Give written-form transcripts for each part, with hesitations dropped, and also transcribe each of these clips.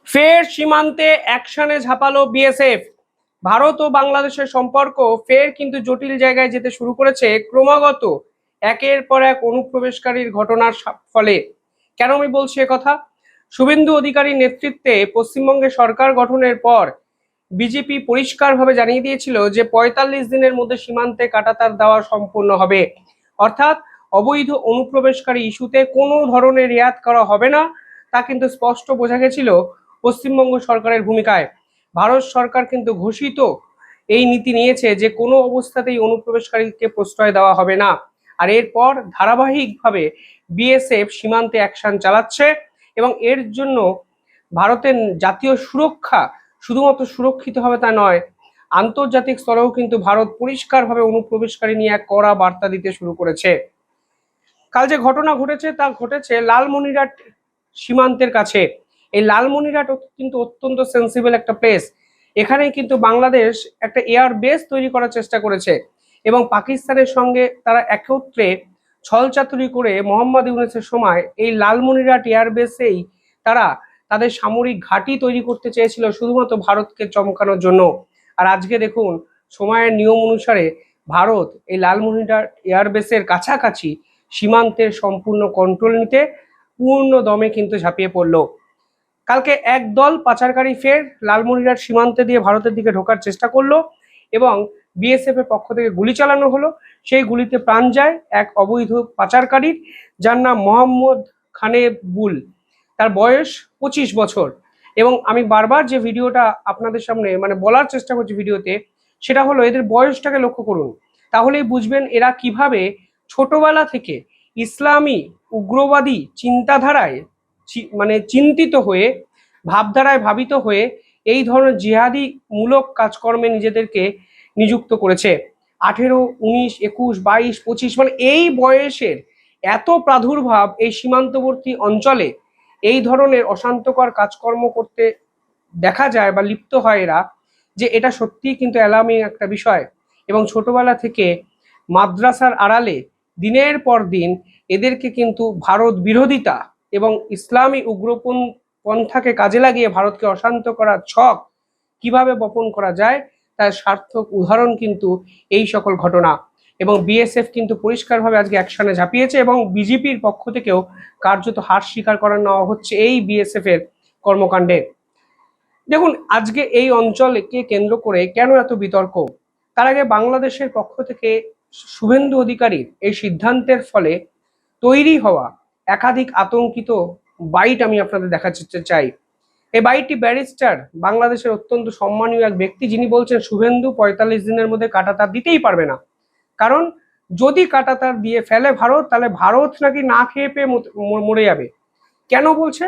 ফের সীমান্তে অ্যাকশনে ঝাঁপালো বিএসএফ। ভারত ও বাংলাদেশের সম্পর্ক ফের কিন্তু জটিল জায়গায় যেতে শুরু করেছে ক্রমাগত একের পর এক অনুপ্রবেশকারীর ঘটনার ফলে। কেন আমি বলছি কথা? শুভেন্দু অধিকারীর নেতৃত্বে পশ্চিমবঙ্গে সরকার গঠনের পর বিজেপি পরিষ্কারভাবে জানিয়ে দিয়েছিল যে ৪৫ দিনের মধ্যে সীমান্তে কাঁটাতার দেওয়া সম্পূর্ণ হবে। অর্থাৎ অবৈধ অনুপ্রবেশকারী ইস্যুতে কোনো ধরনের রেয়াত করা হবে না, তা কিন্তু স্পষ্ট বোঝা গেছিল পশ্চিমবঙ্গ সরকারের ভূমিকায়। ভারত সরকার কিন্তু ঘোষিত এই নীতি নিয়েছে যে কোনো অবস্থাতেই অনুপ্রবেশকারীকে প্রশ্রয় দেওয়া হবে না। আর এরপর ধারাবাহিকভাবে বিএসএফ সীমান্তে অ্যাকশন চালাচ্ছে এবং এর জন্য ভারতের জাতীয় সুরক্ষা শুধুমাত্র সুরক্ষিত হবে তা নয়, আন্তর্জাতিক স্তরেও কিন্তু ভারত পরিষ্কারভাবে অনুপ্রবেশকারী নিয়ে এক কড়া বার্তা দিতে শুরু করেছে। কাল যে ঘটনা ঘটেছে তা ঘটেছে লালমনিরহাট সীমান্তের কাছে। এই লালমনিরহাট কিন্তু অত্যন্ত সেন্সিবল একটা প্লেস। এখানে কিন্তু বাংলাদেশ একটা এয়ার বেস তৈরি করার চেষ্টা করেছে এবং পাকিস্তানের সঙ্গে তারা একত্রে ছলচাতুরি করে মোহাম্মদ ইউনূসের সময় এই লালমনিরহাট এয়ার বেসেই তারা তাদের সামরিক ঘাঁটি তৈরি করতে চেয়েছিল শুধুমাত্র ভারতকে চমকানোর জন্য। আর আজকে দেখুন, সময়ের নিয়ম অনুসারে ভারত এই লালমনিরহাট এয়ারবেসের কাছাকাছি সীমান্তের সম্পূর্ণ কন্ট্রোল নিতে পূর্ণ দমে কিন্তু ঝাঁপিয়ে পড়ল। কালকে একদল পাচারকারী ফের লালমনিরহাট সীমান্তে দিয়ে ভারতের দিকে ঢোকার চেষ্টা করলো এবং বিএসএফ এর পক্ষ থেকে গুলি চালানো হলো। সেই গুলিতে প্রাণ যায় এক অবৈধ পাচারকারীর, যার নাম মোহাম্মদ খানে বুল। তার বয়স 25 বছর। এবং আমি বারবার যে ভিডিওটা আপনাদের সামনে বলার চেষ্টা করছি ভিডিওতে, সেটা হলো এদের বয়সটাকে লক্ষ্য করুন, তাহলেই বুঝবেন এরা কিভাবে ছোটবেলা থেকে ইসলামী উগ্রবাদী চিন্তাধারায় চিন্তিত হয়ে, ভাবধারায় ভাবিত হয়ে এই ধরনের জিহাদি মূলক কাজকর্মে নিজেদেরকে নিযুক্ত করেছে। 18, 19, 21, 22, 25 এই বয়সের এত প্রাদুর্ভাব এই সীমান্তবর্তী অঞ্চলে এই ধরনের অশান্তকর কাজকর্ম করতে দেখা যায় বা লিপ্ত হয় এরা, যে এটা সত্যিই কিন্তু অ্যালার্মিং একটা বিষয়। এবং ছোটবেলা থেকে মাদ্রাসার আড়ালে দিনের পর দিন এদেরকে কিন্তু ভারত বিরোধিতা এবং ইসলামী উগ্রপন্থাকে কাজে লাগিয়ে ভারতকে অশান্ত করার ছক কিভাবে বপন করা যায় তার সার্থক উদাহরণ কিন্তু এই সকল ঘটনা। এবং বিএসএফ কিন্তু পরিষ্কারভাবে আজকে অ্যাকশনে ঝাঁপিয়েছে এবং বিজেপির পক্ষ থেকেও কার্যত হার স্বীকার করা নেওয়া হচ্ছে এই বিএসএফ এর কর্মকাণ্ডে। দেখুন, আজকে এই অঞ্চলকে কেন্দ্র করে কেন এত বিতর্ক? তার আগে বাংলাদেশের পক্ষ থেকে শুভেন্দু অধিকারীর এই সিদ্ধান্তের ফলে তৈরি হওয়া একাধিক আতঙ্কিত বাইট আমি আপনাদের দেখাতে চাই। এই বাইটটি ব্যারিস্টার, বাংলাদেশের অত্যন্ত সম্মানীয় এক ব্যক্তি, যিনি বলছেন শুভেন্দু ৪৫ দিনের মধ্যে কাঁটাতার দিতেই পারবে না, কারণ যদি কাঁটাতার দিয়ে ফেলে ভারত, তাহলে ভারত নাকি না খেয়ে পেয়ে মরে যাবে। কেন বলছে?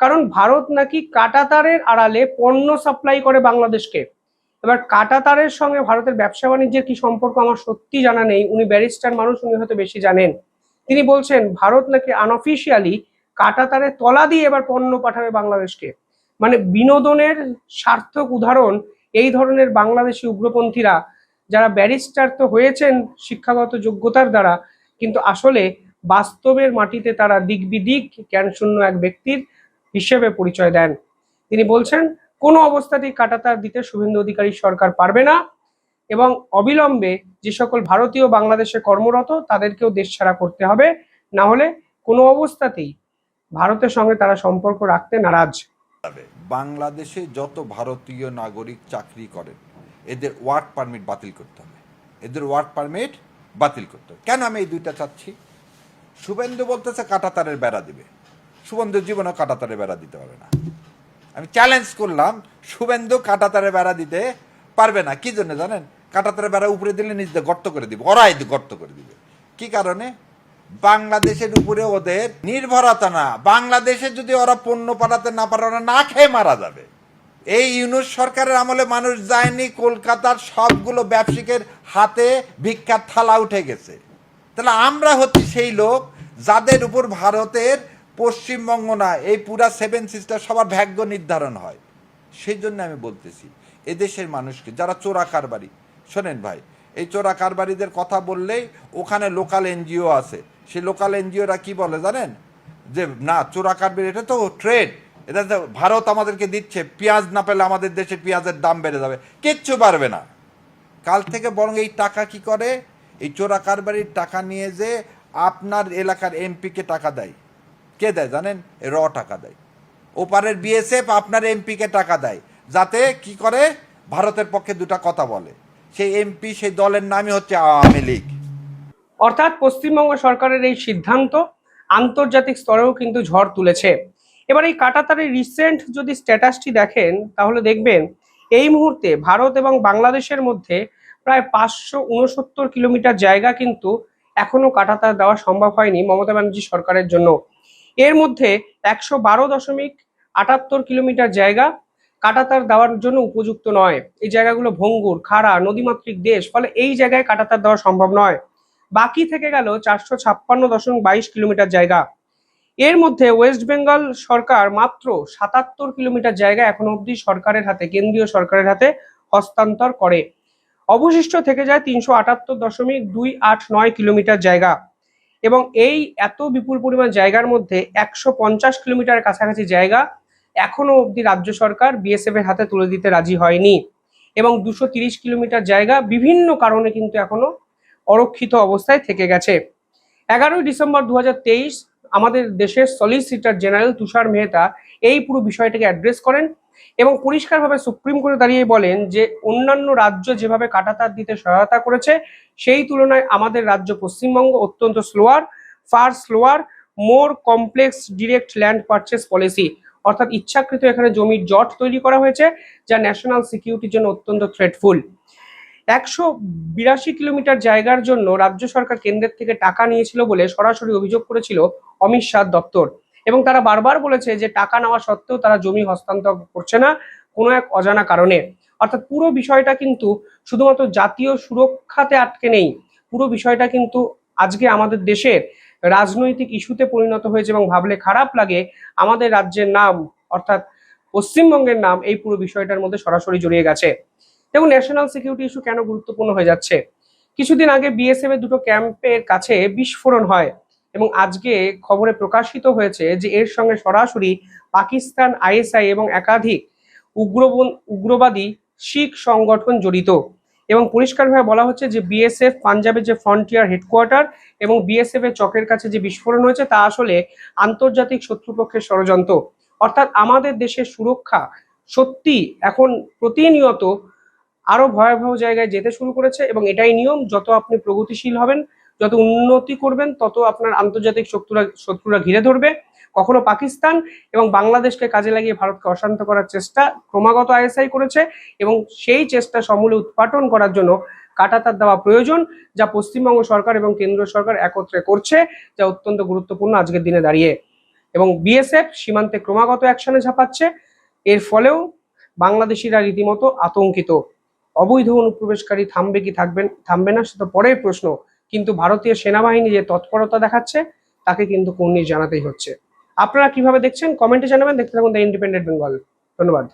কারণ ভারত নাকি কাঁটাতারের আড়ালে পণ্য সাপ্লাই করে বাংলাদেশকে। এবার কাঁটাতারের সঙ্গে ভারতের ব্যবসা বাণিজ্যের কি সম্পর্ক আমার সত্যি জানা নেই, উনি ব্যারিস্টার মানুষ, উনি হয়তো বেশি জানেন। তিনি বলছেন ভারত নাকি আনঅফিসিয়ালি কাঁটাতারের তলা দিয়ে এবার পণ্য পাঠাবে বাংলাদেশকে। বিনোদনের সার্থক উদাহরণ এই ধরনের বাংলাদেশি উগ্রপন্থীরা, যারা ব্যারিস্টার তো হয়েছেন শিক্ষাগত যোগ্যতার দ্বারা, কিন্তু আসলে বাস্তবের মাটিতে তারা দিক বিদিক জ্ঞানশূন্য এক ব্যক্তির হিসেবে পরিচয় দেন। তিনি বলছেন কোনো অবস্থাতেই কাঁটাতার দিতে শুভেন্দু অধিকারী সরকার পারবে না এবং অবিলম্বে যে সকল ভারতীয় বাংলাদেশে কর্মরত তাদেরকেও দেশ ছাড়া করতে হবে, না হলে কোনো অবস্থাতেই ভারতের সঙ্গে তারা সম্পর্ক রাখতে নারাজ। বাংলাদেশে যত ভারতীয় নাগরিক চাকরি করেন এদের ওয়ার্ক পারমিট বাতিল করতে হবে, এদের ওয়ার্ক পারমিট বাতিল করতে হবে। কেন আমি এই দুইটা চাচ্ছি? শুভেন্দু বলতেছে কাঁটাতারের বেড়া দিবে, শুভেন্দু জীবনেও কাঁটাতারের বেড়া দিতে পারবে না। আমি চ্যালেঞ্জ করলাম, শুভেন্দু কাঁটাতারের বেড়া দিতে পারবে না। কি জন্য জানেন? কাঁটাতারের বেড়া উপরে দিলে নিজে গর্ত করে দিবে, ওরাই গর্ত করে দিবে। কি কারণে? বাংলাদেশের উপরে ওদের নির্ভরতা না। বাংলাদেশে যদি ওরা পণ্য পাঠাতে না পারে ওরা না খেয়ে মারা যাবে। এই ইউনূস সরকারের আমলে মানুষ যায়নি, কলকাতার সবগুলো ব্যবসায়িকের হাতে ভিক্ষার থালা উঠে গেছে। তাহলে আমরা হচ্ছি সেই লোক যাদের উপর ভারতের পশ্চিমবঙ্গ না, এই পুরা 7 সিস্টার সবার ভাগ্য নির্ধারণ হয়। সেই জন্য আমি বলতেছি এদেশের মানুষকে যারা চোরা কারবারি, শোনেন ভাই, এই চোরা কারবারিদের কথা বললেই ওখানে লোকাল এনজিও আছে, সেই লোকাল এনজিওরা কি বলে জানেন? যে না, চোরা কারবারি এটা তো ট্রেড, এটা তো ভারত আমাদেরকে দিচ্ছে, পেঁয়াজ না পেলে আমাদের দেশে পেঁয়াজের দাম বেড়ে যাবে, কিচ্ছু পারবে না। কাল থেকে বরং এই টাকা কি করে, এই চোরা কারবারির টাকা নিয়ে যে আপনার এলাকার এমপিকে টাকা দেয়। কে দেয় জানেন? টাকা দেয়। ওপারের বিএসএফ আপনার এমপিকে টাকা দেয়, যাতে কি করে ভারতের পক্ষে দুটা কথা বলে। সেই এমপি, সেই দলের নামই হচ্ছে আওয়ামী লীগ। অর্থাৎ পশ্চিমবঙ্গ সরকারের এই সিদ্ধান্ত আন্তর্জাতিক স্তরেও কিন্তু ঝড় তুলেছে। এবার এই কাঁটাতারের রিসেন্ট যদি স্ট্যাটাসটি দেখেন, তাহলে দেখবেন এই মুহূর্তে ভারত এবং বাংলাদেশের মধ্যে প্রায় 569 কিলোমিটার জায়গা কিন্তু এখনো কাঁটাতার দেওয়া সম্ভব হয়নি মমতা ব্যানার্জি সরকারের জন্য। এর মধ্যে 112.78 কিলোমিটার জায়গা কাঁটাতার দেওয়ার জন্য উপযুক্ত নয়। এই জায়গাগুলো ভঙ্গুর, খাড়া, নদীমাতৃক দেশ, ফলে এই জায়গায় কাঁটাতার দেওয়া সম্ভব নয়। বাকি থেকে গেল 456.20 কিলোমিটার জায়গা। এর মধ্যে ওয়েস্ট বেঙ্গল সরকার মাত্র 77 কিলোমিটার জায়গা এখনো অবধি সরকারের হাতে, কেন্দ্রীয় সরকারের হাতে হস্তান্তর করে। অবশিষ্ট থেকে যায় 378.289 কিলোমিটার জায়গা। এবং এই এত বিপুল পরিমাণ জায়গার মধ্যে 150 কিলোমিটার কাছাকাছি জায়গা এখনো অবধি রাজ্য সরকার বিএসএফ এর হাতে তুলে দিতে রাজি হয়নি। এবং 230 কিলোমিটার জায়গা বিভিন্ন কারণে কিন্তু এখনো অরক্ষিত অবস্থায় থেকে গেছে। 11ই ডিসেম্বর 2023 আমাদের দেশের সলিসিটর জেনারেল তুষার মেহতা এই পুরো বিষয়টাকে অ্যাড্রেস করেন এবং পরিষ্কারভাবে সুপ্রিম কোর্টে দাঁড়িয়ে বলেন যে অন্যান্য রাজ্য যেভাবে কাঁটাতার দিতে সহায়তা করেছে, সেই তুলনায় আমাদের রাজ্য পশ্চিমবঙ্গ অত্যন্ত স্লোয়ার, মোর complex direct land purchase policy, অর্থাৎ ইচ্ছাকৃত এখানে জমির জট তৈরি করা হয়েছে যা ন্যাশনাল সিকিউরিটির জন্য অত্যন্ত থ্রেটফুল। 182 কিলোমিটার জায়গার জন্য রাজ্য সরকার কেন্দ্রের থেকে টাকা নিয়েছিল বলে সরাসরি অভিযোগ করেছিল অমিত শাহ দপ্তর, এবং তারা বারবার বলেছে যে টাকা নেওয়া সত্ত্বেও তারা জমি হস্তান্তর করছে না কোনো এক অজানা কারণে। অর্থাৎ পুরো বিষয়টা কিন্তু শুধুমাত্র জাতীয় সুরক্ষাতে আটকে নেই, পুরো বিষয়টা কিন্তু আজকে আমাদের দেশের রাজনৈতিক ইস্যুতে পরিণত হয়েছে এবং ভাবলে খারাপ লাগে আমাদের রাজ্যের নাম অর্থাৎ পশ্চিমবঙ্গের নাম এই পুরো বিষয়টার মধ্যে সরাসরি জড়িয়ে গেছে। দেখুন ন্যাশনাল সিকিউরিটি ইস্যু কেন গুরুত্বপূর্ণ হয়ে যাচ্ছে। কিছুদিন আগে বিএসএফ এর দুটো ক্যাম্পের কাছে বিস্ফোরণ হয় এবং আজকে খবরে প্রকাশিত হয়েছে যে এর সঙ্গে সরাসরি পাকিস্তান, আইএসআই এবং একাধিক উগ্রবাদী শিখ সংগঠন জড়িত। এবং পরিষ্কারভাবে বলা হচ্ছে যে বিএসএফ পাঞ্জাবের যে ফ্রন্টিয়ার হেডকোয়ার্টার এবং বিএসএফ এর চকের কাছে যে বিস্ফোরণ হয়েছে তা আসলে আন্তর্জাতিক শত্রুপক্ষের ষড়যন্ত্র। অর্থাৎ আমাদের দেশের সুরক্ষা সত্যি এখন প্রতিনিয়ত আরো ভয়াবহ জায়গায় যেতে শুরু করেছে এবং এটাই নিয়ম, যত আপনি প্রগতিশীল হবেন, যত উন্নতি করবেন, তত আপনার আন্তর্জাতিক শত্রুরা ঘিরে ধরবে। কখনো পাকিস্তান এবং বাংলাদেশকে কাজে লাগিয়ে ভারতকে অশান্ত করার চেষ্টা ক্রমাগত আইএসআই করেছে এবং সেই চেষ্টা সমূলে উৎপাটন করার জন্য কাঁটাতার দেওয়া প্রয়োজন, যা পশ্চিমবঙ্গ সরকার এবং কেন্দ্র সরকার একত্রে করছে, যা অত্যন্ত গুরুত্বপূর্ণ আজকের দিনে দাঁড়িয়ে। এবং বিএসএফ সীমান্তে ক্রমাগত অ্যাকশনে ঝাঁপাচ্ছে, এর ফলেও বাংলাদেশিরা রীতিমতো আতঙ্কিত। অবৈধ অনুপ্রবেশকারী থামবে কি থামবে না সেটা পরের প্রশ্ন, কিন্তু ভারতীয় সেনাবাহিনী যে তৎপরতা দেখাচ্ছে তাকে কিন্তু কুর্নিশ জানাতেই হচ্ছে। আপনারা কিভাবে দেখছেন কমেন্টে জানাবেন। দেখতে থাকুন দ্য ইন্ডিপেন্ডেন্ট বেঙ্গল। ধন্যবাদ।